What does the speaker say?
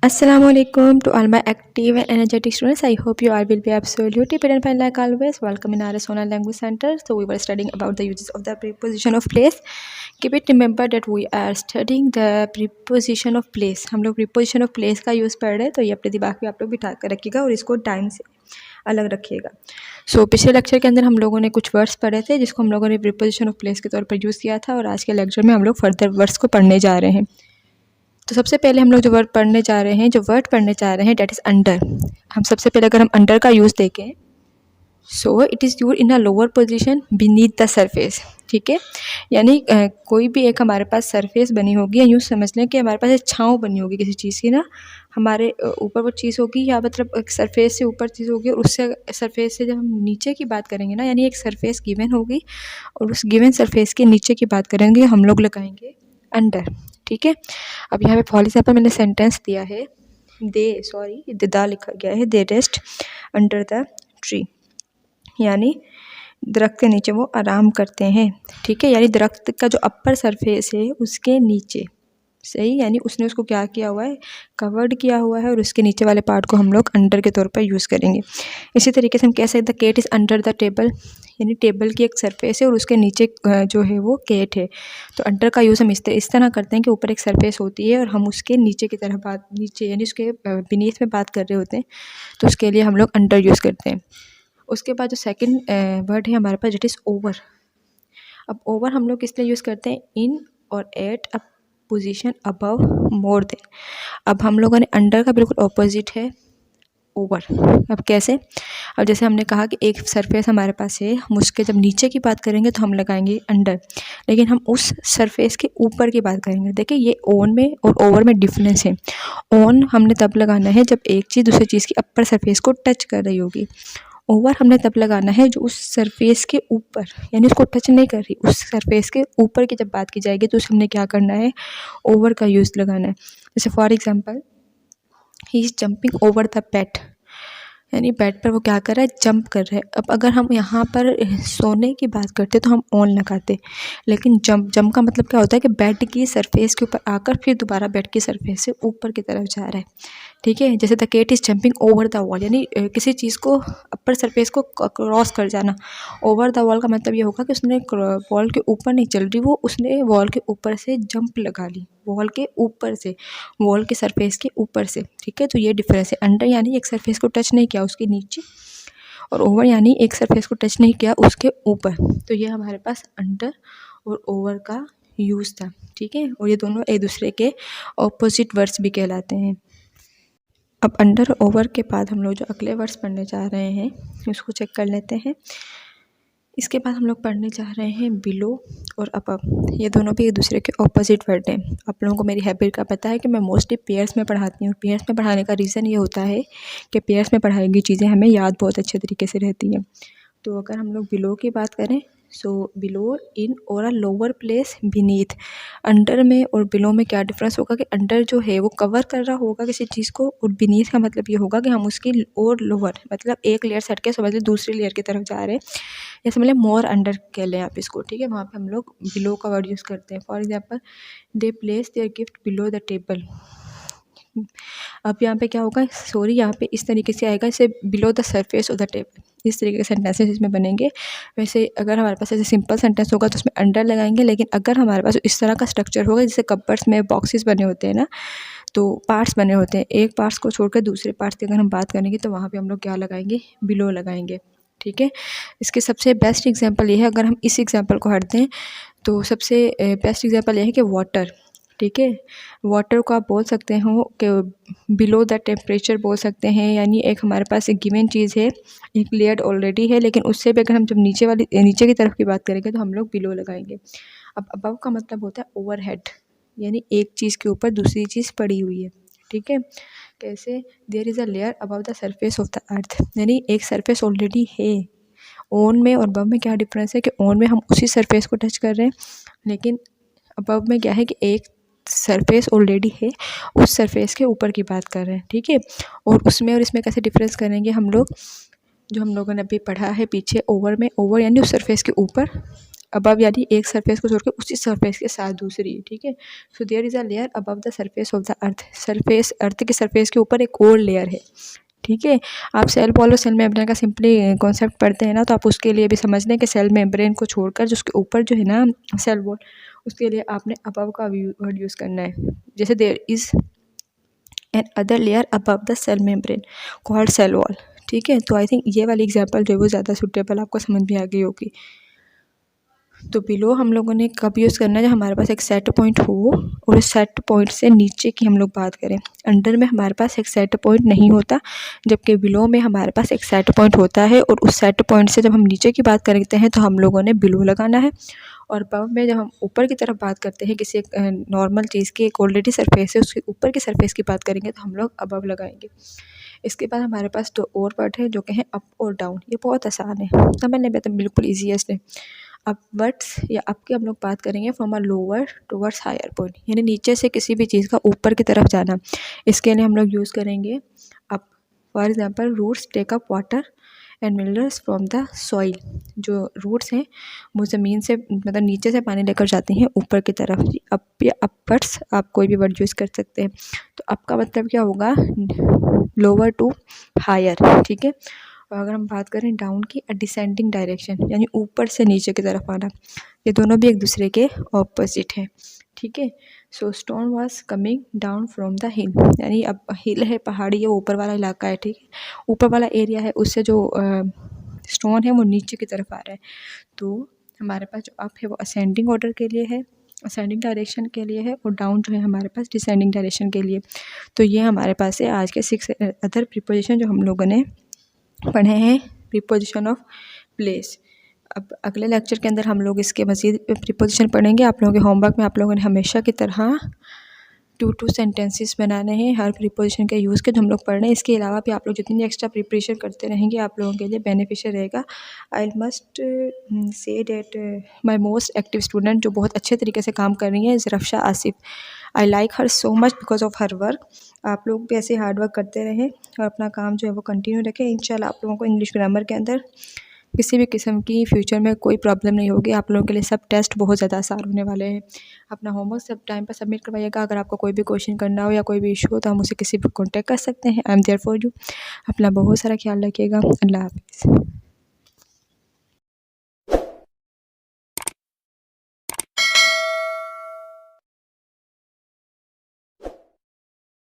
Assalamualaikum to all my active and energetic students. I hope you all will be absolutely fit and fine like always. Welcome in our Sona Language Center. So we were studying about the uses of the preposition of place. Keep it remember that we are studying the preposition of place. हम लोग preposition of place का use पढ़ रहे हैं, तो ये अपने दिमाग में आप लोग बिठा कर रखिएगा और इसको टाइम से अलग रखिएगा। पिछले लेक्चर के अंदर हम लोगों ने कुछ वर्ड्स पढ़े थे जिसको हम लोगों ने प्रीपोजिशन ऑफ प्लेस के तौर पर यूज़ किया था, और आज के लेक्चर में हम लोग फर्दर वर्ड्स को पढ़ने जा रहे हैं। तो सबसे पहले हम लोग जो वर्ड पढ़ने जा रहे हैं, डेट इज़ अंडर। हम सबसे पहले अगर हम अंडर का यूज़ देखें, so it is use in a lower position beneath the surface. ठीक है, यानी कोई भी एक हमारे पास सरफेस बनी होगी, या यूँ समझ लें कि हमारे पास एक छाँव बनी होगी किसी चीज़ की ना, हमारे ऊपर वो चीज़ होगी, या मतलब एक सरफेस से ऊपर चीज़ होगी, और उससे सरफेस से जब हम नीचे की बात करेंगे ना, यानी एक सरफेस गिवन होगी और उस गिवन सरफेस के नीचे की बात करेंगे, हम लोग लगाएंगे अंडर। ठीक है, अब यहाँ पे फॉर एग्जाम्पल मैंने सेंटेंस दिया है, दा लिखा गया है, दे रेस्ट अंडर द ट्री, यानी दरख्त के नीचे वो आराम करते हैं। ठीक है, यानी दरख्त का जो अपर सरफेस है उसके नीचे, सही, यानी उसने उसको क्या किया हुआ है, कवर्ड किया हुआ है, और उसके नीचे वाले पार्ट को हम लोग अंडर के तौर पर यूज़ करेंगे। इसी तरीके से हम कह सकते हैं cat is under the table, यानी टेबल की एक सरफेस है और उसके नीचे जो है वो केट है। तो अंडर का यूज़ हम इस तरह करते हैं कि ऊपर एक सरफेस होती है और हम उसके नीचे की तरफ नीचे यानी उसके बीनीथ में बात कर रहे होते हैं, तो उसके लिए हम लोग अंडर यूज़ करते हैं। उसके बाद जो सेकंड वर्ड है हमारे पास, डेट इज़ ओवर। अब ओवर हम लोग किस लिए यूज़ करते हैं, इन और at a position above more than. अब हम लोगों ने अंडर का बिल्कुल ऑपोजिट है ओवर। अब कैसे, अब जैसे हमने कहा कि एक सरफेस हमारे पास है, हम उसके जब नीचे की बात करेंगे तो हम लगाएंगे अंडर, लेकिन हम उस सरफेस के ऊपर की बात करेंगे। देखिए ये ऑन में और ओवर में डिफरेंस है। ऑन हमने तब लगाना है जब एक चीज़ दूसरी चीज़ की अपर सरफेस को टच कर रही होगी। ओवर हमने तब लगाना है जो उस सरफेस के ऊपर, यानी उसको टच नहीं कर रही, उस सरफेस के ऊपर की जब बात की जाएगी तो उसमें हमने क्या करना है, ओवर का यूज़ लगाना है। जैसे for example, he is jumping over the bed, यानी बेड पर वो क्या कर रहा है, जंप कर रहा है। अब अगर हम यहाँ पर सोने की बात करते तो हम ऑन लगाते, लेकिन जंप का मतलब क्या होता है कि बेड की सरफेस के ऊपर आकर फिर दोबारा बेड की सरफेस से ऊपर की तरफ जा रहा है। ठीक है, जैसे the cat is jumping over the wall, यानी किसी चीज़ को अपर सरफेस को क्रॉस कर जाना। ओवर द वॉल का मतलब ये होगा कि उसने वॉल के ऊपर नहीं चल रही, वो उसने वॉल के ऊपर से जंप लगा ली, वॉल के ऊपर से, वॉल के सरफेस के ऊपर से। ठीक है, तो ये डिफरेंस है। अंडर यानी एक सरफेस को टच नहीं किया उसके नीचे, और ओवर यानी एक सरफेस को टच नहीं किया उसके ऊपर। तो ये हमारे पास अंडर और ओवर का यूज़ था। ठीक है, और ये दोनों एक दूसरे के ऑपोजिट वर्ड्स भी कहलाते हैं। अब अंडर और ओवर के बाद हम लोग जो अगले वर्ड्स पढ़ने जा रहे हैं उसको चेक कर लेते हैं। इसके बाद हम लोग पढ़ने जा रहे हैं बिलो और अबव। ये दोनों भी एक दूसरे के ऑपोजिट वर्ड हैं। आप लोगों को मेरी हैबिट का पता है कि मैं मोस्टली पेयर्स में पढ़ाती हूँ। पेयर्स में पढ़ाने का रीज़न ये होता है कि पेयर्स में पढ़ाई गई चीज़ें हमें याद बहुत अच्छे तरीके से रहती हैं। तो अगर हम लोग बिलो की बात करें, सो बिलो इन और a lower place beneath. Under में और बिलो में क्या डिफरेंस होगा कि अंडर जो है वो कवर कर रहा होगा किसी चीज़ को, और बीनीथ का मतलब ये होगा कि हम उसकी और लोअर, मतलब एक लेयर से हट के समझ लें दूसरी लेयर की तरफ जा रहे हैं, या समझ लें मोर अंडर कह लें आप इसको। ठीक है, वहाँ पे हम लोग बिलो का वर्ड यूज़ करते हैं। For example, they place their gift below the table. अब यहाँ पे क्या होगा, सॉरी यहाँ पे इस तरीके से आएगा, इसे below the surface of the table. इस तरीके के सेंटेंसेस इसमें बनेंगे। वैसे अगर हमारे पास ऐसे सिंपल सेंटेंस होगा तो उसमें अंडर लगाएंगे, लेकिन अगर हमारे पास इस तरह का स्ट्रक्चर होगा जैसे कपबोर्ड्स में बॉक्सेस बने होते हैं ना, तो पार्ट्स बने होते हैं, एक पार्ट्स को छोड़कर दूसरे पार्ट्स की अगर हम बात करेंगे तो वहाँ पे हम लोग क्या लगाएंगे, बिलो लगाएंगे। ठीक है, इसके सबसे बेस्ट एग्जांपल ये है, अगर हम इस एग्जांपल को हट दें तो सबसे बेस्ट एग्जांपल ये है कि वाटर। ठीक है, वाटर को आप बोल सकते हो कि बिलो द टेम्परेचर बोल सकते हैं, यानी एक हमारे पास एक गिवन चीज़ है, एक लेयर ऑलरेडी है, लेकिन उससे भी अगर हम जब नीचे की तरफ की बात करेंगे तो हम लोग बिलो लगाएंगे। अब अबव का मतलब होता है ओवरहेड, यानी एक चीज़ के ऊपर दूसरी चीज़ पड़ी हुई है। ठीक है, कैसे, there is a layer above the surface of the earth, यानी एक सरफेस ऑलरेडी है। ऑन में और अबव में क्या डिफरेंस है कि ऑन में हम उसी सरफेस को टच कर रहे हैं, लेकिन अबव में क्या है कि एक सरफेस ऑलरेडी है, उस सरफेस के ऊपर की बात कर रहे हैं। ठीक है, और उसमें और इसमें कैसे डिफरेंस करेंगे हम लोग, जो हम लोगों ने अभी पढ़ा है पीछे, ओवर में, ओवर यानी उस सरफेस के ऊपर, अबव यानी एक सरफेस को छोड़ के उसी सरफेस के साथ दूसरी, ठीक है। So there is a layer above the surface of the earth, surface earth के सरफेस के ऊपर एक और लेयर है, ठीक है। आप सेल वॉल और सेल मेम्ब्रेन का सिंपली कॉन्सेप्ट पढ़ते हैं ना, तो आप उसके लिए भी समझ लें कि सेल मेम्ब्रेन को छोड़कर जो उसके ऊपर जो है ना सेल वॉल, उसके लिए आपने अबव का वर्ड यूज़ करना है। जैसे there is another layer above the cell membrane called cell wall, ठीक है। तो आई थिंक ये वाली एग्जांपल जो है वो ज़्यादा सूटेबल आपको समझ में आ गई होगी। तो बिलो हम लोगों ने कब यूज़ करना है, जब हमारे पास एक सेट पॉइंट हो और उस सेट पॉइंट से नीचे की हम लोग बात करें। अंडर में हमारे पास एक सेट पॉइंट नहीं होता, जबकि बिलो में हमारे पास एक सेट पॉइंट होता है, और उस सेट पॉइंट से जब हम नीचे की बात करते हैं तो हम लोगों ने बिलो लगाना है। और अबव में जब हम ऊपर की तरफ बात करते हैं किसी एक नॉर्मल चीज़ की, एक ऑलरेडी सरफेस है उसके ऊपर की सरफेस की बात करेंगे तो हम लोग अबव लगाएंगे। इसके बाद हमारे पास 2 और वर्ड है जो कि हैं अप और डाउन। ये बहुत आसान है, समझने में तो बिल्कुल ईजीएस्ट है। अपवर्ड्स या अप की हम लोग बात करेंगे from a lower towards higher point, यानी नीचे से किसी भी चीज़ का ऊपर की तरफ जाना। इसके लिए हम लोग यूज़ करेंगे up. For example roots take up water and minerals from the soil. जो रूट्स हैं वो ज़मीन से मतलब नीचे से पानी लेकर जाती हैं ऊपर की तरफ। अप या अपवर्ड्स आप कोई भी वर्ड यूज़ कर सकते हैं। तो अप का मतलब क्या होगा, लोअर टू हायर, ठीक है। और अगर हम बात करें डाउन की, डिसेंडिंग डायरेक्शन यानी ऊपर से नीचे की तरफ आना। ये दोनों भी एक दूसरे के ऑपोजिट हैं, ठीक है। सो stone was coming down from the हिल, यानी अब हिल है, पहाड़ी है, वो ऊपर वाला इलाका है, ठीक है। ऊपर वाला एरिया है, उससे जो स्टोन है वो नीचे की तरफ आ रहा है। तो हमारे पास जो अप है वो असेंडिंग ऑर्डर के लिए है, असेंडिंग डायरेक्शन के लिए है, और डाउन जो है हमारे पास डिसेंडिंग डायरेक्शन के लिए। तो ये हमारे पास है आज के 6 अदर प्रीपोजिशन जो हम लोगों ने पढ़े हैं प्रीपोजिशन ऑफ प्लेस। अब अगले लेक्चर के अंदर हम लोग इसके मज़ीद प्रीपोजिशन पढ़ेंगे। आप लोगों के होमवर्क में आप लोगों ने हमेशा की तरह 2 सेंटेंसेस बनाने हैं हर प्रीपोजिशन के यूज़ के, जो हम लोग पढ़ रहे हैं। इसके अलावा भी आप लोग जितनी एक्स्ट्रा प्रिपरेशन करते रहेंगे आप लोगों के लिए बेनिफिशियल रहेगा। I must say that my most active student जो बहुत अच्छे तरीके से काम कर रही हैं, Zarafsha Asif. I like her so much because of her work. आप लोग भी ऐसे हार्ड वर्क करते रहें और अपना काम जो है वो कंटिन्यू रखें। इंशाल्लाह आप लोगों को इंग्लिश ग्रामर के अंदर किसी भी किस्म की फ्यूचर में कोई प्रॉब्लम नहीं होगी। आप लोगों के लिए सब टेस्ट बहुत ज़्यादा आसान होने वाले हैं। अपना होमवर्क सब टाइम पर सबमिट करवाइएगा। अगर आपको कोई भी क्वेश्चन करना हो या कोई भी इशू हो तो हम मुझसे किसी भी कॉन्टैक्ट कर सकते हैं। I am there for you. अपना बहुत सारा ख्याल रखिएगा। अल्लाह हाफ़िज़।